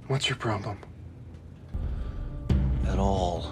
What's your problem? At all.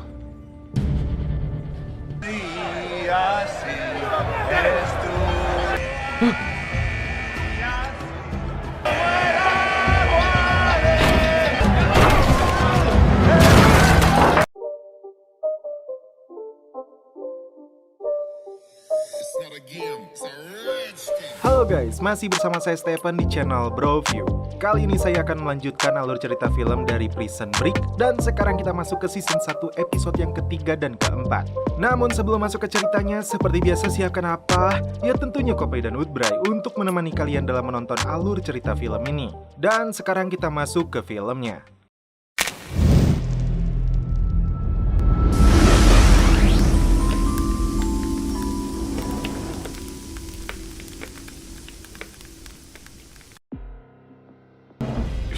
Halo guys, masih bersama saya Stephen di channel Broview. Kali ini saya akan melanjutkan alur cerita film dari Prison Break. Dan sekarang kita masuk ke season 1 episode yang ketiga dan keempat. Namun sebelum masuk ke ceritanya, seperti biasa siapkan apa? Ya tentunya kopi dan Woodbray untuk menemani kalian dalam menonton alur cerita film ini. Dan sekarang kita masuk ke filmnya.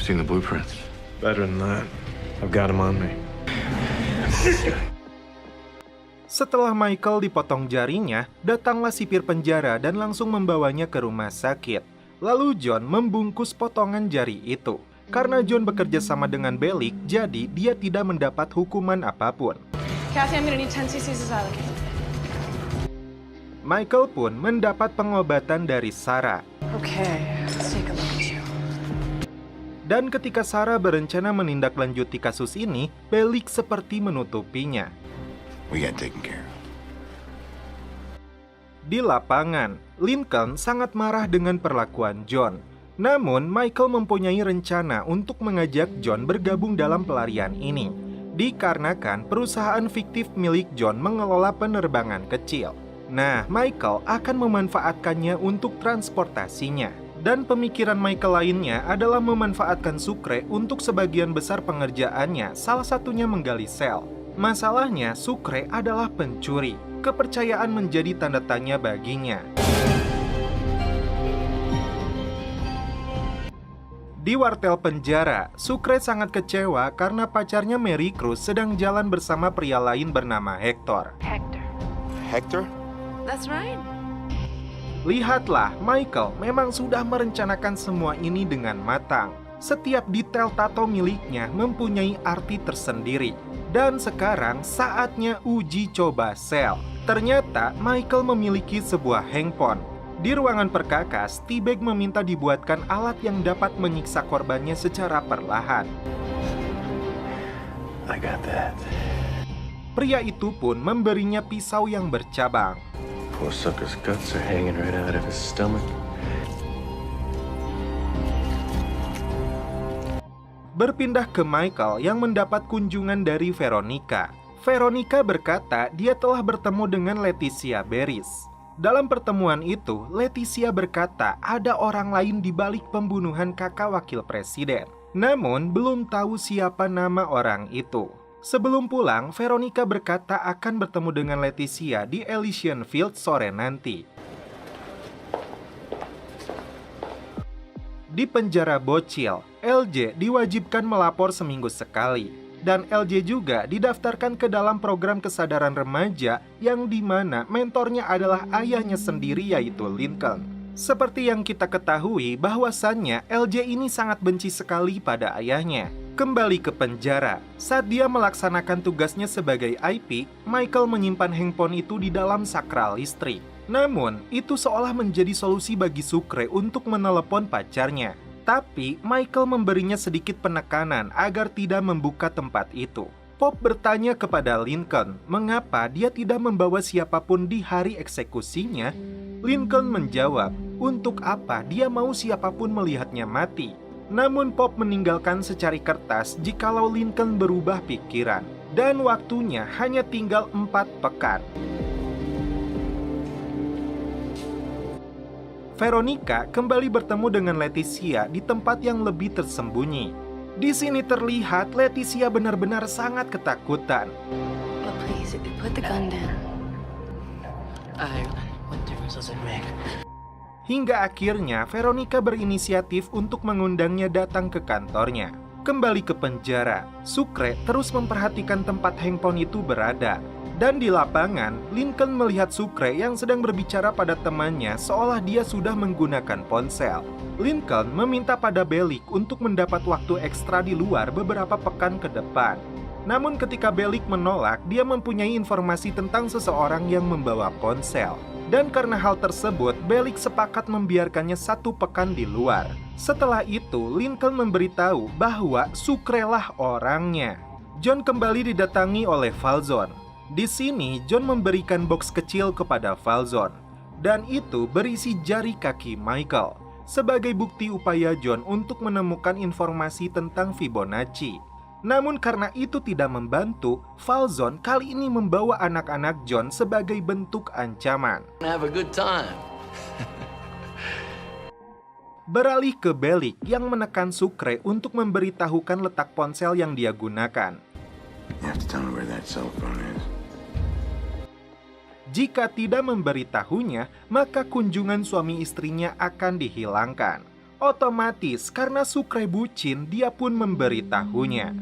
Seen the blueprints. Better than that. I've got him on me. Setelah Michael dipotong jarinya, datanglah sipir penjara dan langsung membawanya ke rumah sakit. Lalu John membungkus potongan jari itu. Karena John bekerja sama dengan Bellick, jadi dia tidak mendapat hukuman apapun. Kathy, I'm gonna need 10 cc's of Xylocaine. Michael pun mendapat pengobatan dari Sarah. Okay, let's take a look at you. Dan ketika Sarah berencana menindaklanjuti kasus ini, Bellick seperti menutupinya. We got taken care of. Di lapangan, Lincoln sangat marah dengan perlakuan John. Namun, Michael mempunyai rencana untuk mengajak John bergabung dalam pelarian ini. Dikarenakan perusahaan fiktif milik John mengelola penerbangan kecil. Nah, Michael akan memanfaatkannya untuk transportasinya. Dan pemikiran Michael lainnya adalah memanfaatkan Sucre untuk sebagian besar pengerjaannya, salah satunya menggali sel. Masalahnya, Sucre adalah pencuri. Kepercayaan menjadi tanda tanya baginya. Di wartel penjara, Sucre sangat kecewa karena pacarnya Mary Cruz sedang jalan bersama pria lain bernama Hector. Hector? That's right. Lihatlah, Michael memang sudah merencanakan semua ini dengan matang. Setiap detail tato miliknya mempunyai arti tersendiri. Dan sekarang saatnya uji coba sel. Ternyata Michael memiliki sebuah handphone. Di ruangan perkakas, T-Bag meminta dibuatkan alat yang dapat menyiksa korbannya secara perlahan. I got that. Pria itu pun memberinya pisau yang bercabang. Poor sucker's guts are hanging right out of his stomach. Berpindah ke Michael yang mendapat kunjungan dari Veronica. Veronica berkata dia telah bertemu dengan Leticia Beris. Dalam pertemuan itu, Leticia berkata ada orang lain di balik pembunuhan kakak wakil presiden. Namun, belum tahu siapa nama orang itu. Sebelum pulang, Veronica berkata akan bertemu dengan Leticia di Elysian Field sore nanti. Di penjara bocil, LJ diwajibkan melapor seminggu sekali. Dan LJ juga didaftarkan ke dalam program kesadaran remaja yang dimana mentornya adalah ayahnya sendiri yaitu Lincoln. Seperti yang kita ketahui bahwasannya LJ ini sangat benci sekali pada ayahnya. Kembali ke penjara, saat dia melaksanakan tugasnya sebagai IP, Michael menyimpan handphone itu di dalam sakral listrik. Namun, itu seolah menjadi solusi bagi Sucre untuk menelepon pacarnya. Tapi, Michael memberinya sedikit penekanan agar tidak membuka tempat itu. Pop bertanya kepada Lincoln, mengapa dia tidak membawa siapapun di hari eksekusinya? Lincoln menjawab, untuk apa dia mau siapapun melihatnya mati? Namun Pop meninggalkan secari kertas jikalau Lincoln berubah pikiran. Dan waktunya hanya tinggal 4 pekan. Veronica kembali bertemu dengan Leticia di tempat yang lebih tersembunyi. Di sini terlihat Leticia benar-benar sangat ketakutan. But please, put the gun down. What difference does it make? Hingga akhirnya Veronica berinisiatif untuk mengundangnya datang ke kantornya. Kembali ke penjara, Sucre terus memperhatikan tempat handphone itu berada. Dan di lapangan, Lincoln melihat Sucre yang sedang berbicara pada temannya seolah dia sudah menggunakan ponsel. Lincoln meminta pada Bellick untuk mendapat waktu ekstra di luar beberapa pekan ke depan. Namun ketika Bellick menolak, dia mempunyai informasi tentang seseorang yang membawa ponsel. Dan karena hal tersebut, Bellick sepakat membiarkannya 1 pekan di luar. Setelah itu, Lincoln memberitahu bahwa Sucre lah orangnya. John kembali didatangi oleh Falzon. Di sini, John memberikan box kecil kepada Falzon. Dan itu berisi jari kaki Michael. Sebagai bukti upaya John untuk menemukan informasi tentang Fibonacci. Namun karena itu tidak membantu, Falzon kali ini membawa anak-anak John sebagai bentuk ancaman. Have a good time. Beralih ke Bellick yang menekan Sucre untuk memberitahukan letak ponsel yang dia gunakan. You have to tell me where that cell phone is. Jika tidak memberitahunya, maka kunjungan suami istrinya akan dihilangkan. Otomatis karena Sucre bucin, dia pun memberitahunya.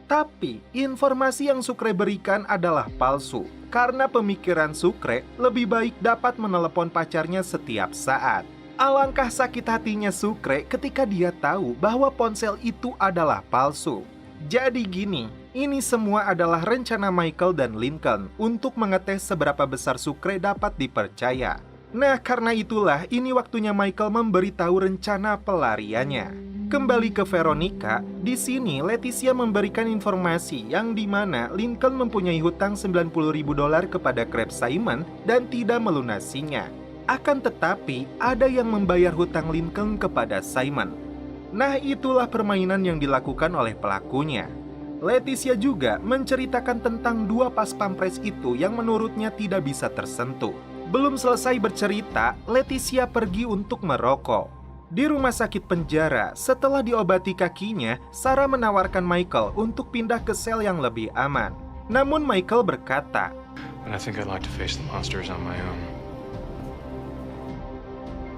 Tapi informasi yang Sucre berikan adalah palsu. Karena pemikiran Sucre lebih baik dapat menelepon pacarnya setiap saat. Alangkah sakit hatinya Sucre ketika dia tahu bahwa ponsel itu adalah palsu. Jadi gini, ini semua adalah rencana Michael dan Lincoln untuk mengetes seberapa besar Sucre dapat dipercaya. Nah, karena itulah ini waktunya Michael memberitahu rencana pelariannya. Kembali ke Veronica, di sini Leticia memberikan informasi yang dimana Lincoln mempunyai hutang $90.000 kepada Crab Simon dan tidak melunasinya. Akan tetapi, ada yang membayar hutang Lincoln kepada Simon. Nah, itulah permainan yang dilakukan oleh pelakunya. Leticia juga menceritakan tentang 2 pas pampres itu yang menurutnya tidak bisa tersentuh. Belum selesai bercerita, Leticia pergi untuk merokok. Di rumah sakit penjara, setelah diobati kakinya, Sarah menawarkan Michael untuk pindah ke sel yang lebih aman. Namun Michael berkata, But I think I'd like to face the monsters on my own.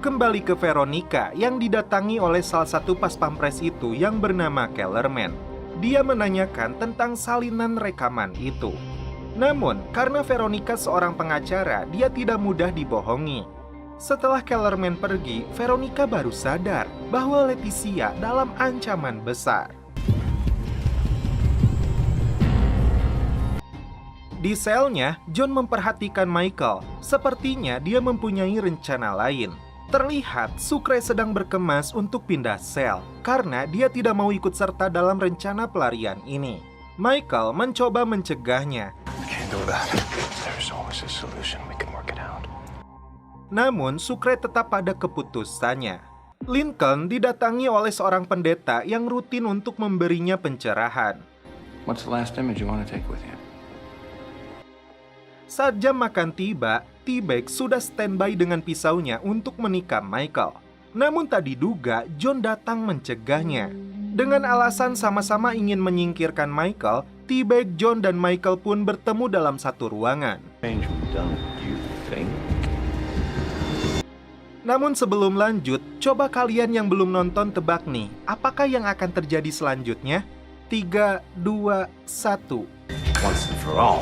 kembali ke Veronica yang didatangi oleh salah satu pas pampres itu yang bernama Kellerman. Dia menanyakan tentang salinan rekaman itu. Namun, karena Veronica seorang pengacara, dia tidak mudah dibohongi. Setelah Kellerman pergi, Veronica baru sadar bahwa Leticia dalam ancaman besar. Di selnya, John memperhatikan Michael. Sepertinya dia mempunyai rencana lain. Terlihat Sucre sedang berkemas untuk pindah sel karena dia tidak mau ikut serta dalam rencana pelarian ini. Michael mencoba mencegahnya. I can't do that. There's always a solution. We can work it out. Namun Sucre tetap pada keputusannya. Lincoln didatangi oleh seorang pendeta yang rutin untuk memberinya pencerahan. What's the last image you want to take with you? Saat jam makan tiba, T-Bag sudah standby dengan pisaunya untuk menikam Michael. Namun tak diduga, John datang mencegahnya. Dengan alasan sama-sama ingin menyingkirkan Michael, T-Bag, John, dan Michael pun bertemu dalam satu ruangan. Don't you think? Namun sebelum lanjut, coba kalian yang belum nonton tebak nih, apakah yang akan terjadi selanjutnya? 3, 2, 1. Once and for all.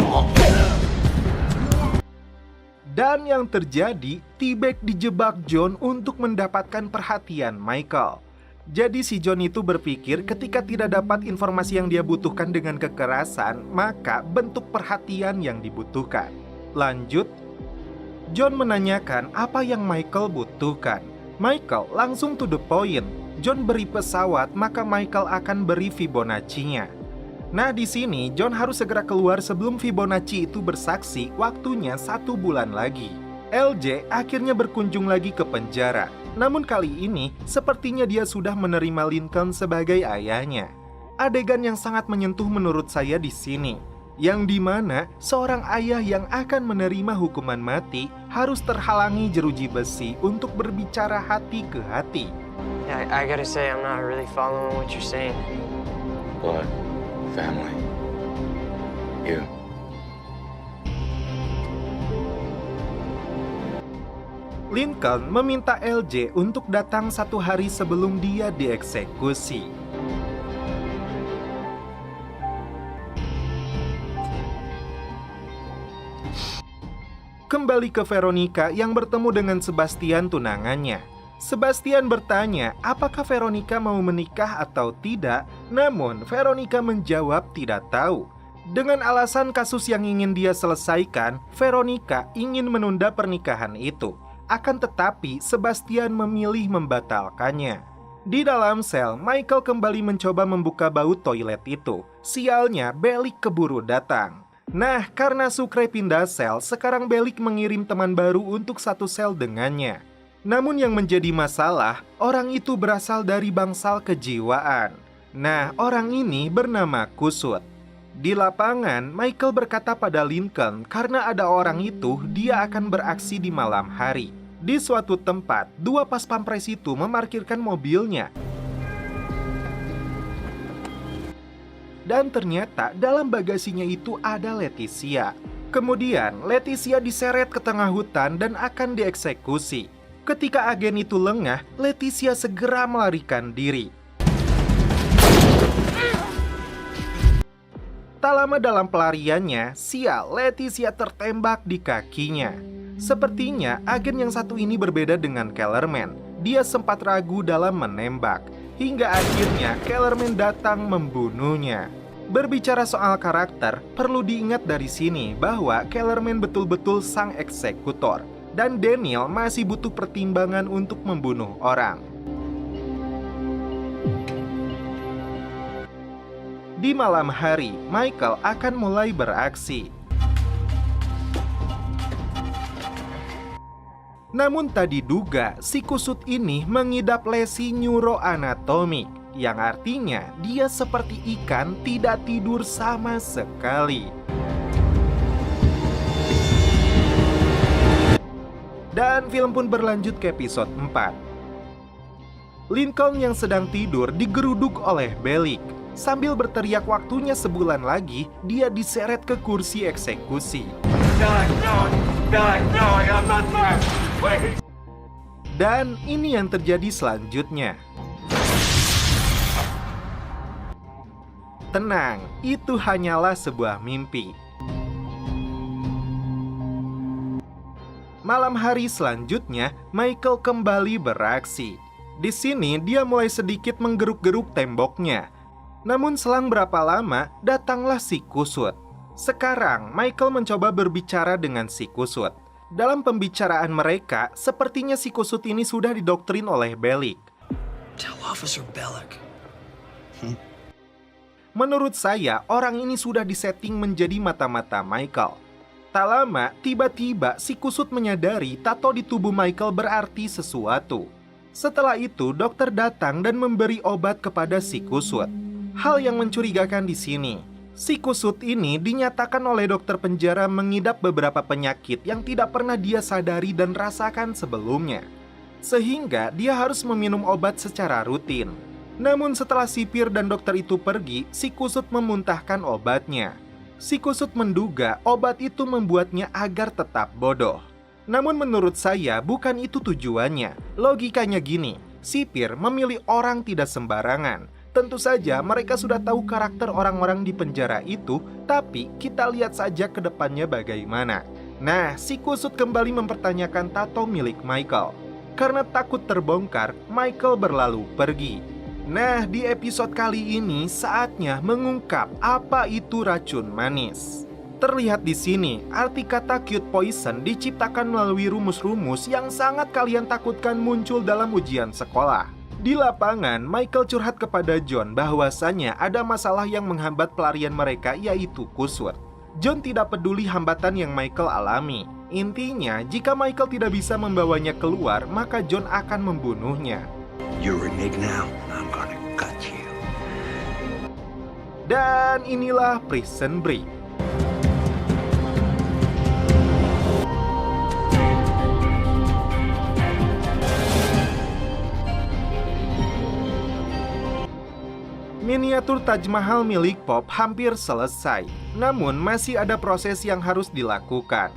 Dan yang terjadi, T-Bag dijebak John untuk mendapatkan perhatian Michael. Jadi si John itu berpikir ketika tidak dapat informasi yang dia butuhkan dengan kekerasan, maka bentuk perhatian yang dibutuhkan. Lanjut, John menanyakan apa yang Michael butuhkan. Michael langsung to the point. John beri pesawat, maka Michael akan beri Fibonacci-nya. Nah, di sini John harus segera keluar sebelum Fibonacci itu bersaksi waktunya 1 bulan lagi. LJ akhirnya berkunjung lagi ke penjara. Namun kali ini, sepertinya dia sudah menerima Lincoln sebagai ayahnya. Adegan yang sangat menyentuh menurut saya di sini. Yang dimana seorang ayah yang akan menerima hukuman mati harus terhalangi jeruji besi untuk berbicara hati ke hati. Yeah, I gotta say, I'm not really following what you're saying. Blood. Family. You. Lincoln meminta LJ untuk datang 1 hari sebelum dia dieksekusi. Kembali ke Veronica yang bertemu dengan Sebastian tunangannya. Sebastian bertanya apakah Veronica mau menikah atau tidak, namun Veronica menjawab tidak tahu. Dengan alasan kasus yang ingin dia selesaikan, Veronica ingin menunda pernikahan itu. Akan tetapi, Sebastian memilih membatalkannya. Di dalam sel, Michael kembali mencoba membuka baut toilet itu. Sialnya, Bellic keburu datang. Nah, karena Sucre pindah sel, sekarang Bellic mengirim teman baru untuk satu sel dengannya. Namun yang menjadi masalah, orang itu berasal dari bangsal kejiwaan. Nah, orang ini bernama Kusut. Di lapangan, Michael berkata pada Lincoln karena ada orang itu, dia akan beraksi di malam hari. Di suatu tempat, 2 pas pampres itu memarkirkan mobilnya. Dan ternyata dalam bagasinya itu ada Leticia. Kemudian Leticia diseret ke tengah hutan dan akan dieksekusi. Ketika agen itu lengah, Leticia segera melarikan diri. Tak lama dalam pelariannya, sial, Leticia tertembak di kakinya. Sepertinya agen yang satu ini berbeda dengan Kellerman. Dia sempat ragu dalam menembak. Hingga akhirnya Kellerman datang membunuhnya. Berbicara soal karakter, perlu diingat dari sini bahwa Kellerman betul-betul sang eksekutor. Dan Daniel masih butuh pertimbangan untuk membunuh orang. Di malam hari, Michael akan mulai beraksi. Namun tak diduga, si Kusut ini mengidap lesi neuroanatomik, yang artinya dia seperti ikan tidak tidur sama sekali. Dan film pun berlanjut ke episode 4. Lincoln yang sedang tidur digeruduk oleh Bellic. Sambil berteriak waktunya sebulan lagi, dia diseret ke kursi eksekusi. Dan ini yang terjadi selanjutnya. Tenang, itu hanyalah sebuah mimpi. Malam hari selanjutnya, Michael kembali beraksi. Di sini dia mulai sedikit menggeruk-geruk temboknya. Namun selang berapa lama, datanglah si Kusut. Sekarang, Michael mencoba berbicara dengan si Kusut. Dalam pembicaraan mereka, sepertinya si Kusut ini sudah didoktrin oleh Bellic. Tell Officer Bellic. Menurut saya, orang ini sudah disetting menjadi mata-mata Michael. Tak lama, tiba-tiba si Kusut menyadari tato di tubuh Michael berarti sesuatu. Setelah itu, dokter datang dan memberi obat kepada si Kusut. Hal yang mencurigakan di sini, si Kusut ini dinyatakan oleh dokter penjara mengidap beberapa penyakit yang tidak pernah dia sadari dan rasakan sebelumnya. Sehingga dia harus meminum obat secara rutin. Namun setelah sipir dan dokter itu pergi, si Kusut memuntahkan obatnya. Si Kusut menduga obat itu membuatnya agar tetap bodoh. Namun menurut saya bukan itu tujuannya. Logikanya gini, sipir memilih orang tidak sembarangan. Tentu saja mereka sudah tahu karakter orang-orang di penjara itu, tapi kita lihat saja ke depannya bagaimana. Nah, si Kusut kembali mempertanyakan tato milik Michael. Karena takut terbongkar, Michael berlalu pergi. Nah, di episode kali ini saatnya mengungkap apa itu racun manis. Terlihat di sini, arti kata cute poison diciptakan melalui rumus-rumus yang sangat kalian takutkan muncul dalam ujian sekolah. Di lapangan, Michael curhat kepada John bahwasanya ada masalah yang menghambat pelarian mereka, yaitu Kusut. John tidak peduli hambatan yang Michael alami. Intinya, jika Michael tidak bisa membawanya keluar, maka John akan membunuhnya. You renege now, I'm gonna cut you. Dan inilah Prison Break. Miniatur Taj Mahal milik Pop hampir selesai, namun masih ada proses yang harus dilakukan.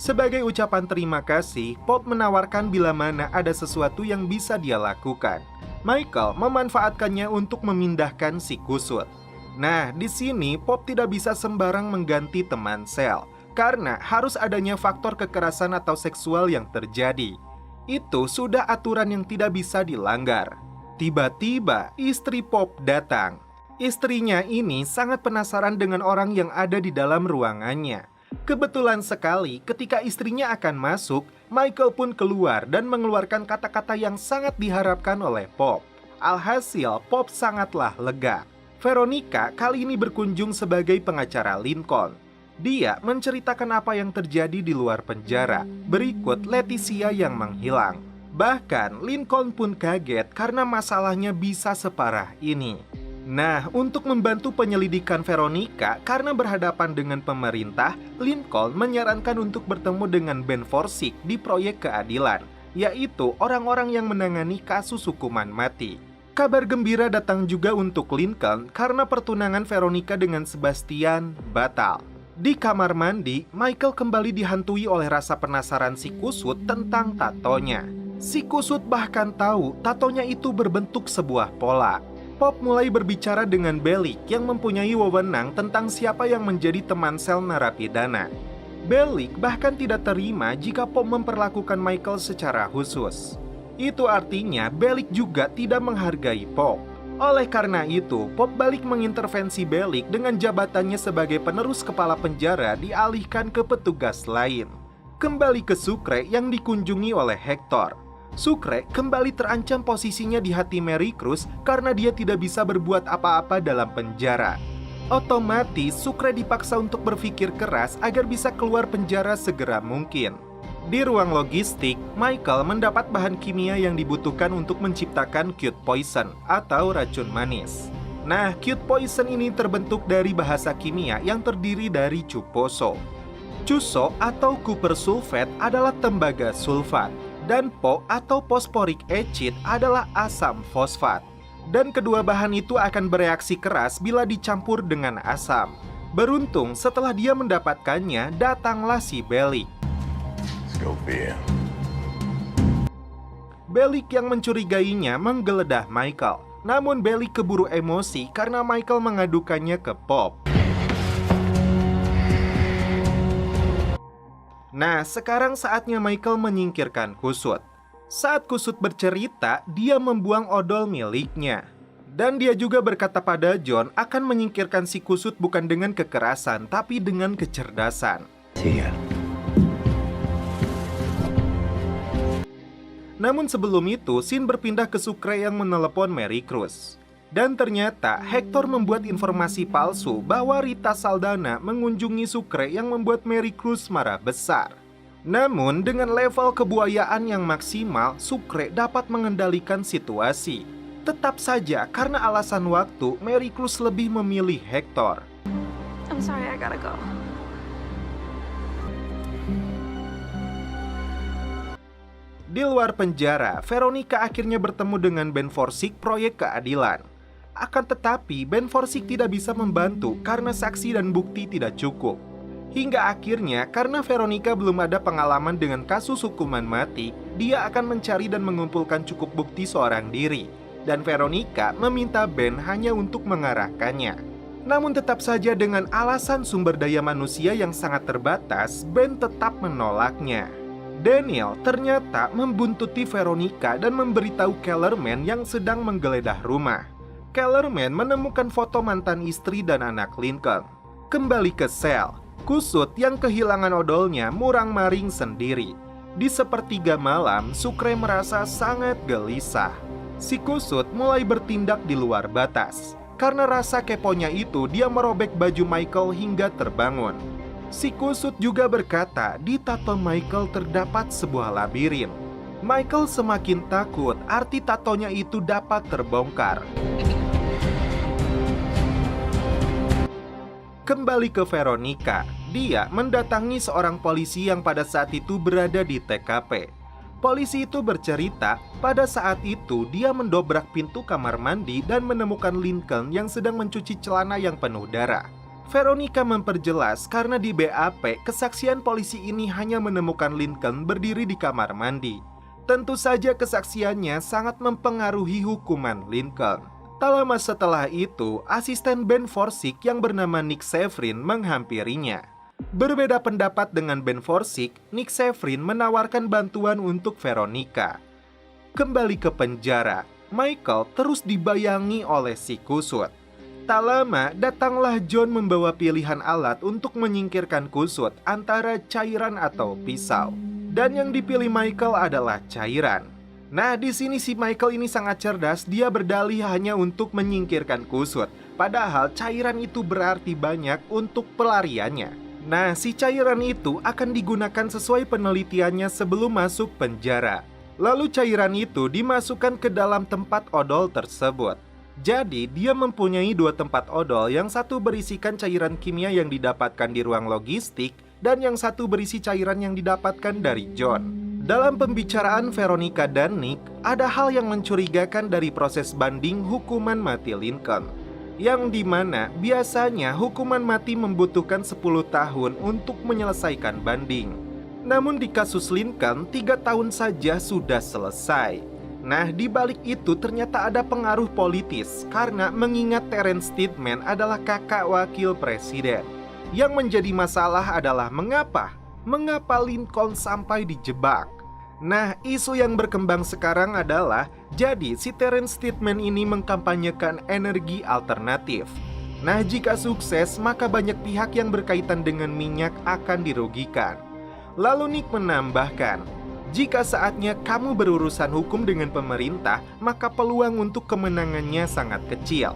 Sebagai ucapan terima kasih, Pop menawarkan bila mana ada sesuatu yang bisa dia lakukan. Michael memanfaatkannya untuk memindahkan si kusut. Nah, di sini Pop tidak bisa sembarang mengganti teman sel, karena harus adanya faktor kekerasan atau seksual yang terjadi. Itu sudah aturan yang tidak bisa dilanggar. Tiba-tiba istri Pop datang. Istrinya ini sangat penasaran dengan orang yang ada di dalam ruangannya. Kebetulan sekali ketika istrinya akan masuk, Michael pun keluar dan mengeluarkan kata-kata yang sangat diharapkan oleh Pop. Alhasil, Pop sangatlah lega. Veronica kali ini berkunjung sebagai pengacara Lincoln. Dia menceritakan apa yang terjadi di luar penjara. Berikut Leticia yang menghilang. Bahkan Lincoln pun kaget karena masalahnya bisa separah ini. Nah, untuk membantu penyelidikan Veronica karena berhadapan dengan pemerintah, Lincoln menyarankan untuk bertemu dengan Ben Forsyth di proyek keadilan, yaitu orang-orang yang menangani kasus hukuman mati. Kabar gembira datang juga untuk Lincoln karena pertunangan Veronica dengan Sebastian batal. Di kamar mandi, Michael kembali dihantui oleh rasa penasaran si kusut tentang tatonya. Si kusut bahkan tahu tatonya itu berbentuk sebuah pola. Pop mulai berbicara dengan Bellick yang mempunyai wewenang tentang siapa yang menjadi teman sel narapidana. Bellick bahkan tidak terima jika Pop memperlakukan Michael secara khusus. Itu artinya Bellick juga tidak menghargai Pop. Oleh karena itu, Pop balik mengintervensi Bellick dengan jabatannya sebagai penerus kepala penjara dialihkan ke petugas lain. Kembali ke Sucre yang dikunjungi oleh Hector. Sucre kembali terancam posisinya di hati Mary Cruz karena dia tidak bisa berbuat apa-apa dalam penjara. Otomatis, Sucre dipaksa untuk berpikir keras agar bisa keluar penjara segera mungkin. Di ruang logistik, Michael mendapat bahan kimia yang dibutuhkan untuk menciptakan cute poison atau racun manis. Nah, cute poison ini terbentuk dari bahasa kimia yang terdiri dari cuposo. Cuso atau copper sulfate adalah tembaga sulfat, dan Po atau phosphoric acid adalah asam fosfat. Dan kedua bahan itu akan bereaksi keras bila dicampur dengan asam. Beruntung setelah dia mendapatkannya, datanglah si Bellick. Sophia. Bellick yang mencurigainya menggeledah Michael. Namun Bellick keburu emosi karena Michael mengadukannya ke Pop. Nah, sekarang saatnya Michael menyingkirkan kusut. Saat kusut bercerita, dia membuang odol miliknya. Dan dia juga berkata pada John akan menyingkirkan si kusut bukan dengan kekerasan, tapi dengan kecerdasan. See ya. Namun sebelum itu, Sin berpindah ke Sucre yang menelepon Mary Cruz. Dan ternyata Hector membuat informasi palsu bahwa Rita Saldana mengunjungi Sucre yang membuat Mary Cruz marah besar. Namun dengan level kebuayaan yang maksimal, Sucre dapat mengendalikan situasi. Tetap saja karena alasan waktu, Mary Cruz lebih memilih Hector. I'm sorry, I gotta go. Di luar penjara, Veronica akhirnya bertemu dengan Ben Forsyth proyek keadilan. Akan tetapi, Ben Forsyth tidak bisa membantu karena saksi dan bukti tidak cukup. Hingga akhirnya, karena Veronica belum ada pengalaman dengan kasus hukuman mati, dia akan mencari dan mengumpulkan cukup bukti seorang diri. Dan Veronica meminta Ben hanya untuk mengarahkannya. Namun tetap saja dengan alasan sumber daya manusia yang sangat terbatas, Ben tetap menolaknya. Daniel ternyata membuntuti Veronica dan memberitahu Kellerman yang sedang menggeledah rumah. Kellerman menemukan foto mantan istri dan anak Lincoln. Kembali ke sel, kusut yang kehilangan odolnya murang-maring sendiri. Di sepertiga malam, Sucre merasa sangat gelisah. Si kusut mulai bertindak di luar batas. Karena rasa keponya itu, dia merobek baju Michael hingga terbangun. Si kusut juga berkata, di tato Michael terdapat sebuah labirin. Michael semakin takut, arti tatonya itu dapat terbongkar. Kembali ke Veronica, dia mendatangi seorang polisi yang pada saat itu berada di TKP. Polisi itu bercerita, pada saat itu dia mendobrak pintu kamar mandi dan menemukan Lincoln yang sedang mencuci celana yang penuh darah. Veronica memperjelas karena di BAP, kesaksian polisi ini hanya menemukan Lincoln berdiri di kamar mandi. Tentu saja kesaksiannya sangat mempengaruhi hukuman Lincoln. Tak lama setelah itu, asisten Ben Forsyth yang bernama Nick Severin menghampirinya. Berbeda pendapat dengan Ben Forsyth, Nick Severin menawarkan bantuan untuk Veronica. Kembali ke penjara, Michael terus dibayangi oleh si kusut. Tak lama, datanglah John membawa pilihan alat untuk menyingkirkan kusut antara cairan atau pisau. Dan yang dipilih Michael adalah cairan. Nah, di sini si Michael ini sangat cerdas, dia berdalih hanya untuk menyingkirkan kusut. Padahal cairan itu berarti banyak untuk pelariannya. Nah, si cairan itu akan digunakan sesuai penelitiannya sebelum masuk penjara. Lalu cairan itu dimasukkan ke dalam tempat odol tersebut. Jadi, dia mempunyai dua tempat odol, yang satu berisikan cairan kimia yang didapatkan di ruang logistik, dan yang satu berisi cairan yang didapatkan dari John. Dalam pembicaraan Veronica dan Nick, ada hal yang mencurigakan dari proses banding hukuman mati Lincoln, yang dimana biasanya hukuman mati membutuhkan 10 tahun untuk menyelesaikan banding. Namun di kasus Lincoln, 3 tahun saja sudah selesai. Nah, di balik itu ternyata ada pengaruh politis karena mengingat Terence Steadman adalah kakak wakil presiden. Yang menjadi masalah adalah mengapa Lincoln sampai dijebak. Nah, isu yang berkembang sekarang adalah jadi si Terence Steadman ini mengkampanyekan energi alternatif. Nah, jika sukses, maka banyak pihak yang berkaitan dengan minyak akan dirugikan. Lalu Nick menambahkan, jika saatnya kamu berurusan hukum dengan pemerintah, maka peluang untuk kemenangannya sangat kecil.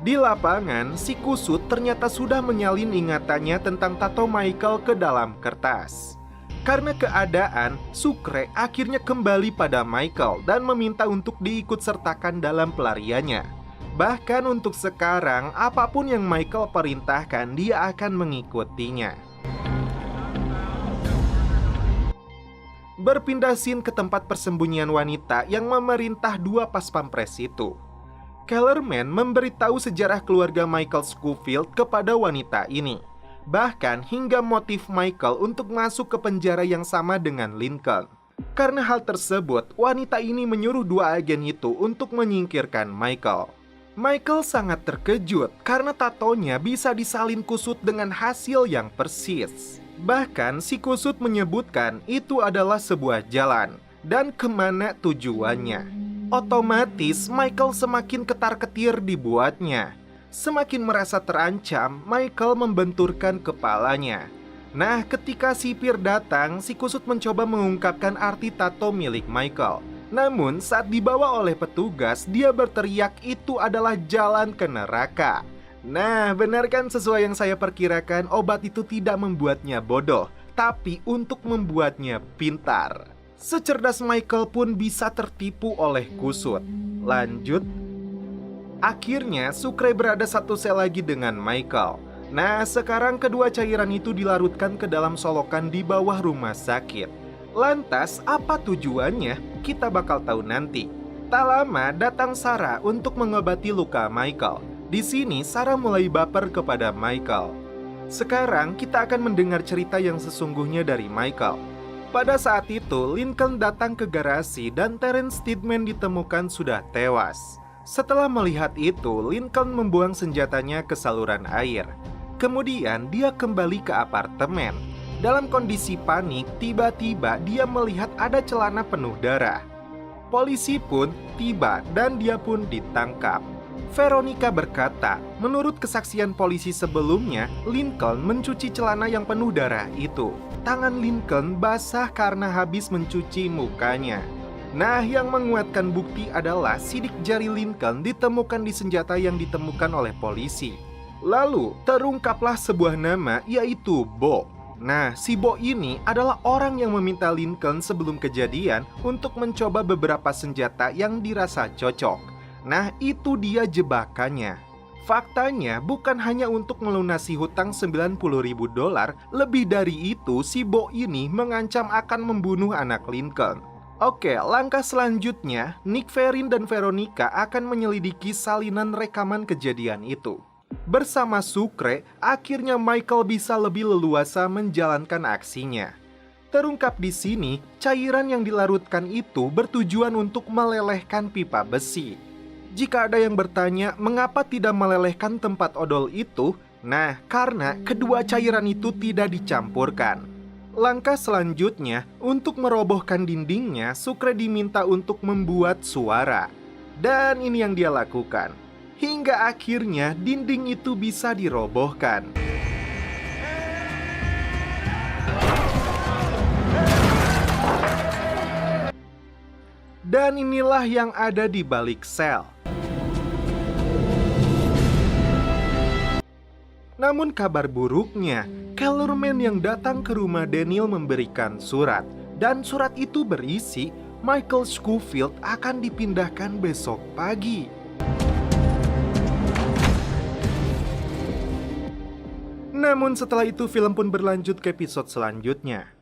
Di lapangan, si kusut ternyata sudah menyalin ingatannya tentang tato Michael ke dalam kertas. Karena keadaan, Sucre akhirnya kembali pada Michael dan meminta untuk diikutsertakan dalam pelariannya. Bahkan untuk sekarang, apapun yang Michael perintahkan, dia akan mengikutinya. Berpindah scene ke tempat persembunyian wanita yang memerintah dua paspampres itu. Kellerman memberitahu sejarah keluarga Michael Scofield kepada wanita ini. Bahkan hingga motif Michael untuk masuk ke penjara yang sama dengan Lincoln. Karena hal tersebut, wanita ini menyuruh dua agen itu untuk menyingkirkan Michael. Michael sangat terkejut karena tatonya bisa disalin kusut dengan hasil yang persis. Bahkan si kusut menyebutkan itu adalah sebuah jalan dan kemana tujuannya. Otomatis Michael semakin ketar-ketir dibuatnya. Semakin merasa terancam, Michael membenturkan kepalanya. Nah, ketika sipir datang, si kusut mencoba mengungkapkan arti tato milik Michael. Namun saat dibawa oleh petugas, dia berteriak itu adalah jalan ke neraka. Nah, benar kan sesuai yang saya perkirakan, obat itu tidak membuatnya bodoh, tapi untuk membuatnya pintar. Secerdas Michael pun bisa tertipu oleh kusut. Lanjut. Akhirnya, Sucre berada satu sel lagi dengan Michael. Nah, sekarang kedua cairan itu dilarutkan ke dalam solokan di bawah rumah sakit. Lantas, apa tujuannya? Kita bakal tahu nanti. Tak lama, datang Sarah untuk mengobati luka Michael. Di sini, Sarah mulai baper kepada Michael. Sekarang, kita akan mendengar cerita yang sesungguhnya dari Michael. Pada saat itu, Lincoln datang ke garasi dan Terence Steadman ditemukan sudah tewas. Setelah melihat itu, Lincoln membuang senjatanya ke saluran air. Kemudian, dia kembali ke apartemen. Dalam kondisi panik, tiba-tiba dia melihat ada celana penuh darah. Polisi pun tiba dan dia pun ditangkap. Veronica berkata, menurut kesaksian polisi sebelumnya, Lincoln mencuci celana yang penuh darah itu. Tangan Lincoln basah karena habis mencuci mukanya. Nah, yang menguatkan bukti adalah sidik jari Lincoln ditemukan di senjata yang ditemukan oleh polisi. Lalu, terungkaplah sebuah nama, yaitu Bo. Nah, si Bo ini adalah orang yang meminta Lincoln sebelum kejadian untuk mencoba beberapa senjata yang dirasa cocok. Nah, itu dia jebakannya. Faktanya, bukan hanya untuk melunasi hutang $90.000, lebih dari itu, si Bo ini mengancam akan membunuh anak Lincoln. Oke, langkah selanjutnya, Nick Ferrin dan Veronica akan menyelidiki salinan rekaman kejadian itu. Bersama Sucre, akhirnya Michael bisa lebih leluasa menjalankan aksinya. Terungkap di sini, cairan yang dilarutkan itu bertujuan untuk melelehkan pipa besi. Jika ada yang bertanya mengapa tidak melelehkan tempat odol itu, nah karena kedua cairan itu tidak dicampurkan. Langkah selanjutnya, untuk merobohkan dindingnya, Sucre diminta untuk membuat suara. Dan ini yang dia lakukan. Hingga akhirnya dinding itu bisa dirobohkan. Dan inilah yang ada di balik sel. Namun kabar buruknya, Kellerman yang datang ke rumah Daniel memberikan surat. Dan surat itu berisi Michael Scofield akan dipindahkan besok pagi. Namun setelah itu film pun berlanjut ke episode selanjutnya.